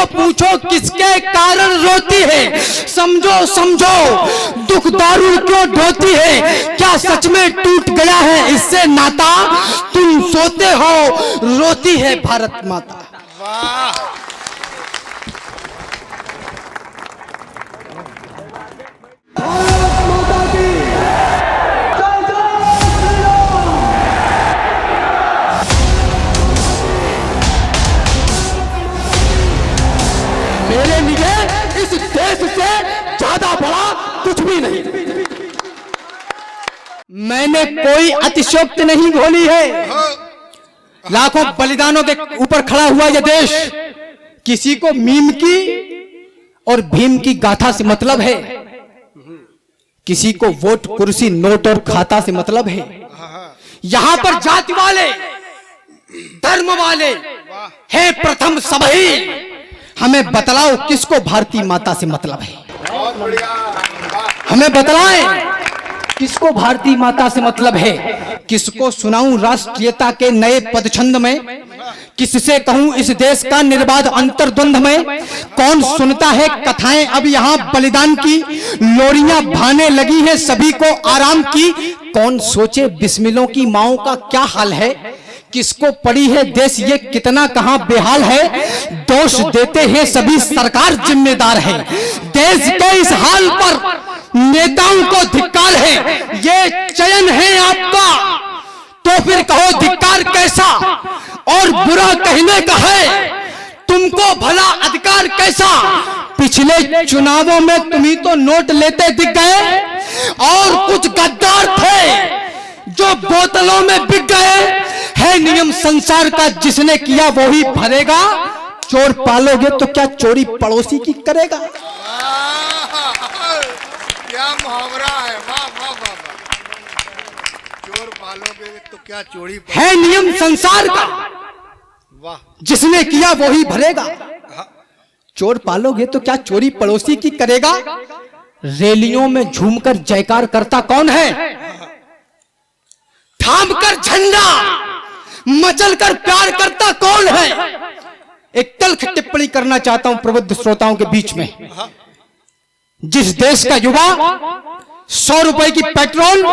पूछो किसके कारण रोती है, समझो समझो दुख दारू क्यों ढोती है, क्या सच में टूट गया है इससे नाता, तुम सोते हो रोती है भारत माता। वाह मेरे लिए इस देश से ज्यादा बड़ा कुछ भी नहीं। मैंने कोई अतिशयोक्ति नहीं बोली है। लाखों बलिदानों के ऊपर खड़ा हुआ यह देश, किसी को मीम की और भीम की गाथा से मतलब है, किसी को वोट कुर्सी नोट और खाता से मतलब है। यहां पर जाति वाले धर्म वाले है प्रथम सबही। हमें बतलाओ किसको भारतीय माता से मतलब है, हमें बतलाएं किसको भारतीय माता से मतलब है। किसको सुनाऊं राष्ट्रीयता के नए पदछंद में, किससे कहूं इस देश का निर्बाध अंतर्द्वंद में। कौन सुनता है कथाएं अब यहाँ बलिदान की, लोरियां भाने लगी है सभी को आराम की। कौन सोचे बिस्मिलों की माओं का क्या हाल है, किसको पड़ी है देश ये कितना कहां बेहाल है। दोष देते हैं सभी सरकार जिम्मेदार है, देश के इस हाल पर नेताओं को धिक्कार है। ये चयन है आपका तो फिर कहो धिक्कार कैसा, और बुरा कहने का है तुमको भला अधिकार कैसा। पिछले चुनावों में तुम ही तो नोट लेते दिख गए, और कुछ गद्दार थे जो बोतलों में बिक गए। है नियम संसार का जिसने किया वो ही भरेगा, चोर पालोगे तो क्या चोरी पड़ोसी की करेगा। क्या मुहावरा है, वाह वाह वाह वाह। चोर पालोगे तो क्या चोरी है नियम संसार का, वाह जिसने किया वो ही भरेगा, चोर पालोगे तो क्या चोरी पड़ोसी की करेगा। रैलियों में झूमकर जयकार करता कौन है, थामकर झंडा मचलकर प्यार करता कौन है। एक तल्ख टिप्पणी करना चाहता हूं प्रबुद्ध श्रोताओं के बीच में। जिस देश का युवा 100 रुपए की पेट्रोल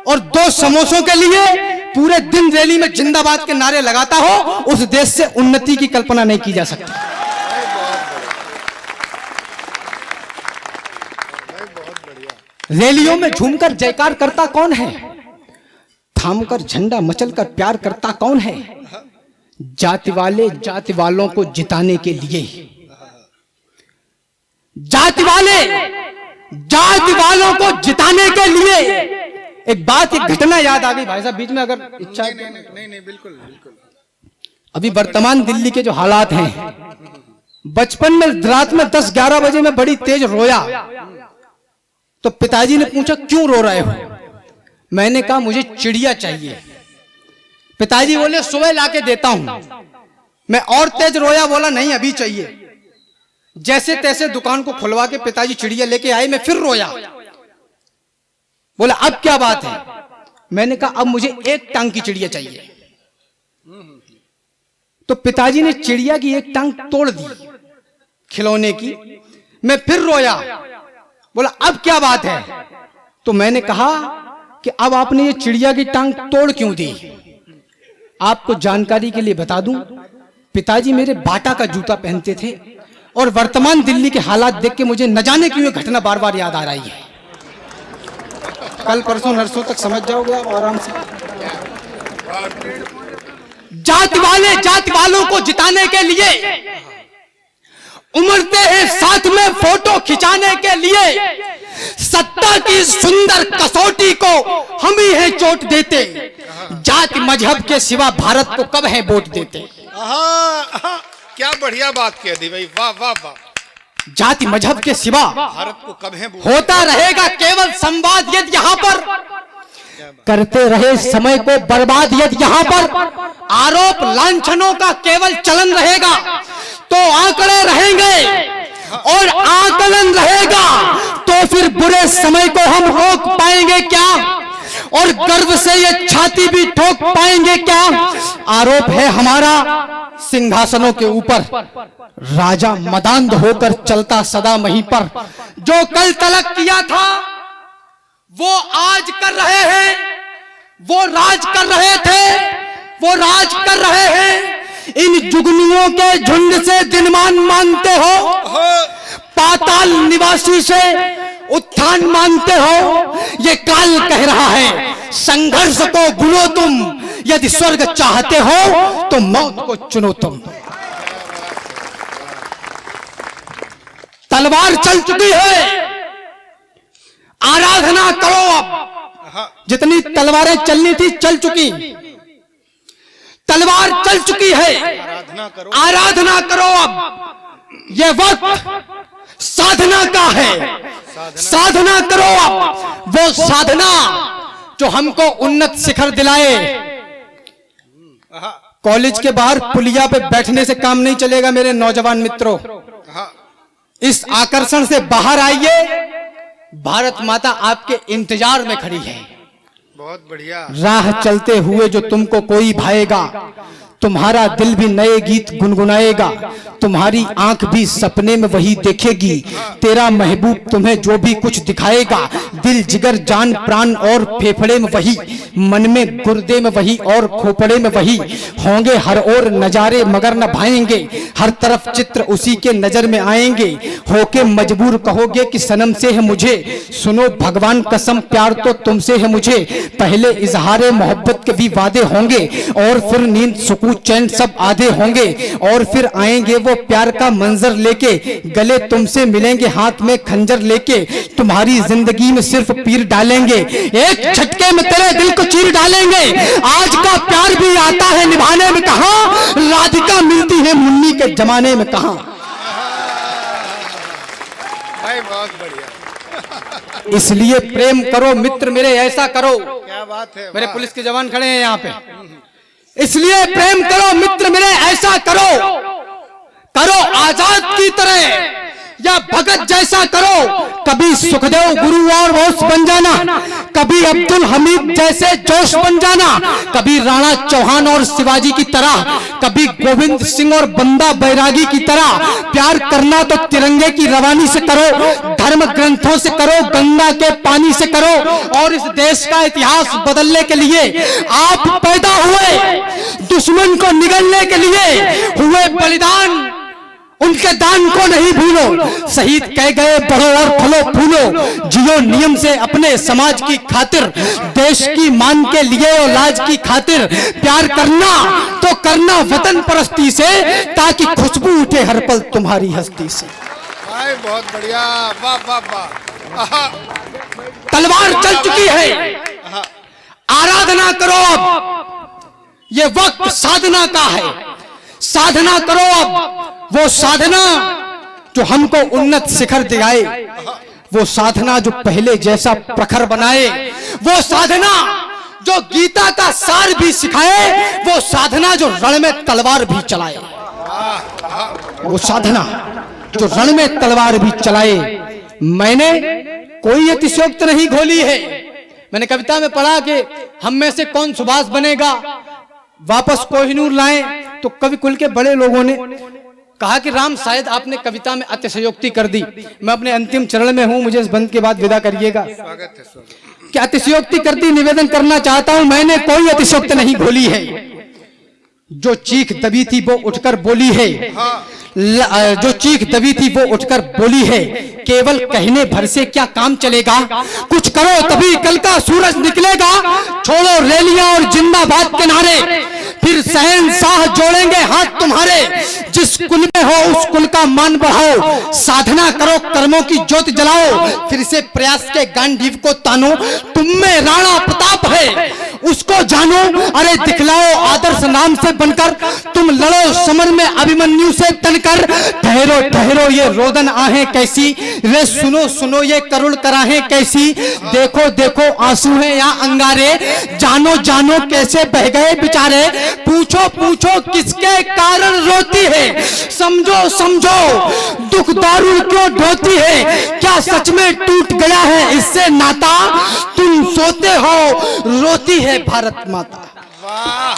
और 2 समोसों के लिए पूरे दिन रैली में जिंदाबाद के नारे लगाता हो, उस देश से उन्नति की कल्पना नहीं की जा सकती। रैलियों में झूमकर जयकार करता कौन है, थामकर झंडा मचलकर प्यार करता कौन है। जाति वाले जाति वालों को जिताने के लिए, जाति वाले जाति वालों को जिताने के लिए। एक बात, एक घटना याद आ गई भाई साहब बीच में, अगर इच्छा है। नहीं बिल्कुल बिल्कुल। अभी वर्तमान दिल्ली के जो हालात हैं, बचपन में रात में 10-11 बजे में बड़ी तेज रोया, तो पिताजी ने पूछा क्यों रो रहे हो। मैंने कहा मुझे चिड़िया चाहिए। पिताजी बोले सुबह लाके देता हूं। मैं और तेज रोया, बोला नहीं अभी चाहिए। जैसे तैसे दुकान को खुलवा के पिताजी चिड़िया लेके आए, मैं फिर रोया। बोला अब क्या बात है। मैंने कहा अब मुझे 1 टांग की चिड़िया चाहिए। तो पिताजी ने चिड़िया की 1 टांग तोड़ दी खिलौने की। मैं फिर रोया, बोला अब क्या बात है। तो मैंने कहा कि अब आपने ये चिड़िया की टांग तोड़ क्यों दी। आपको जानकारी के लिए बता दूं, पिताजी मेरे बाटा का जूता पहनते थे, और वर्तमान दिल्ली के हालात देख के मुझे न जाने क्यों ये घटना बार बार याद आ रही है। कल परसों नरसों तक समझ जाओगे आप आराम से। जाति वाले जाति वालों को जिताने के लिए उमड़ते हैं साथ में फोटो खिंचाने के लिए। सत्ता की सुंदर कसौटी को हम ही हैं चोट देते। जाति मजहब के सिवा भारत को कब है वोट देते। क्या बढ़िया बात कह दी भाई, वाह वाह वाह। जाति मजहब के सिवा भारत को कब है होता रहेगा केवल संवाद यदि यहाँ पर करते रहे समय को बर्बाद। यदि यहाँ पर आरोप लांछनों का केवल चलन रहेगा तो आंकड़े रहेंगे और आकलन रहेगा तो फिर बुरे समय को हम रोक पाएंगे क्या, और गर्व से ये छाती भी ठोक पाएंगे क्या। आरोप है हमारा सिंहासनों के ऊपर, राजा मदांध होकर चलता सदा वहीं पर। जो कल तलक किया था वो आज कर रहे हैं, वो राज कर रहे थे, वो राज कर रहे हैं। इन जुगनुओं के झुंड से दिनमान मांगते हो, पाताल निवासी से उत्थान मांगते हो। ये काल कह रहा है संघर्ष को बुलो तुम, यदि स्वर्ग चाहते हो तो मौत को चुनो तुम। तलवार चल चुकी है, आराधना करो। अब जितनी तलवारें चलनी थी चल चुकी, तलवार चल चुकी है, आराधना करो। अब यह वक्त साधना का है, साधना करो। अब वो साधना जो हमको उन्नत शिखर दिलाए। कॉलेज के बाहर पुलिया पे बैठने से काम नहीं चलेगा मेरे नौजवान मित्रों। इस आकर्षण से बाहर आइए, भारत माता आपके इंतजार में खड़ी है। बहुत बढ़िया। राह चलते हुए जो तुमको कोई भाएगा, तुम्हारा दिल भी नए गीत गुनगुनाएगा, तुम्हारी आंख भी सपने में वही देखेगी। तेरा महबूब तुम्हें जो भी कुछ दिखाएगा, दिल जिगर जान प्राण और फेफड़े में वही, मन में गुर्दे में वही और खोपड़े में वही। होंगे हर ओर नजारे मगर न भाएंगे, हर तरफ चित्र उसी के नजर में आएंगे। होके मजबूर कहोगे कि सनम से है मुझे, सुनो भगवान कसम प्यार तो तुमसे है मुझे। पहले इजहारे मोहब्बत के भी वादे होंगे, और फिर नींद सुकून चैन सब आधे होंगे। और फिर आएंगे वो प्यार का मंजर लेके, गले तुमसे मिलेंगे हाथ में खंजर लेके। तुम्हारी जिंदगी में सिर्फ पीर डालेंगे, एक झटके में तेरे दिल को चीर डालेंगे। आज का प्यार भी आता है निभाने में कहां, राधिका मिलती है मुन्नी के जमाने में कहां। भाई बहुत बढ़िया। इसलिए प्रेम करो मित्र मेरे, ऐसा करो। क्या बात है। मेरे पुलिस के जवान खड़े हैं यहाँ पे। इसलिए प्रेम करो मित्र मेरे, ऐसा करो, करो आजाद की तरह या भगत जैसा करो। कभी सुखदेव गुरु और बोस बन जाना, कभी अब्दुल हमीद जैसे जोश बन जाना, कभी राणा चौहान और शिवाजी की तरह, कभी गोविंद सिंह और बंदा बैरागी की तरह। प्यार करना तो तिरंगे की रवानी से करो, धर्म ग्रंथों से करो, गंगा के पानी से करो। और इस देश का इतिहास बदलने के लिए आप पैदा हुए, दुश्मन को निगलने के लिए हुए बलिदान, उनके दान को नहीं भूलो। शहीद कह गए बढ़ो और फलो फूलो, जियो नियम से अपने समाज की खातिर, देश की मान के लिए और लाज की खातिर। प्यार करना तो करना वतन परस्ती से, ताकि खुशबू उठे हर पल तुम्हारी हस्ती से। भाई बहुत बढ़िया। वाह वाह वाह। तलवार चल चुकी है, आराधना करो। अब ये वक्त साधना का है, साधना करो। अब वो साधना जो हमको उन्नत शिखर दिखाए, वो साधना जो पहले जैसा प्रखर बनाए, वो साधना जो गीता का सार भी सिखाए, वो साधना जो रण में तलवार भी चलाए, वो साधना जो रण में तलवार भी चलाए। मैंने कोई अतिशयोक्त नहीं घोली है। मैंने कविता में पढ़ा कि हम में से कौन सुभाष बनेगा, वापस कोहिनूर लाएं। तो कवि कुल के बड़े लोगों ने कहा कि राम शायद आपने कविता में अतिशयोक्ति कर दी। मैं अपने अंतिम चरण में हूं, मुझे इस बंद के बाद विदा करिएगा। स्वागत है, स्वागत। कि अतिशयोक्ति कर दी, निवेदन करना चाहता हूं, मैंने कोई अतिशयोक्ति नहीं घोली है। जो चीख दबी थी वो उठकर बोली है, जो चीख दबी थी वो उठकर बोली है। केवल कहने भर से क्या काम चलेगा, कुछ करो तभी कल का सूरज निकलेगा। छोड़ो रैलियां और जिंदाबाद के नारे, फिर शहंशाह जोड़ेंगे हाथ तुम्हारे। जिस कुल में हो उस कुल का मान बढ़ाओ, साधना करो कर्मों की ज्योत जलाओ। फिर से प्रयास के गांडीव को तानो, तुम में राणा प्रताप है उसको जानो। अरे दिखलाओ आदर्श नाम से बनकर, तुम लड़ो समर में अभिमन्यु से तनकर। ठहरो ठहरो ये रोदन आहें कैसी, रे सुनो सुनो ये करुण कराहें कैसी। देखो देखो आंसू हैं या अंगारे, जानो जानो कैसे बह गए बेचारे। पूछो पूछो किसके कारण रोती है, समझो समझो दुख दारू क्यों ढोती है। क्या सच में टूट गया है इससे नाता, तुम सोते हो रोती है भारत माता। वाह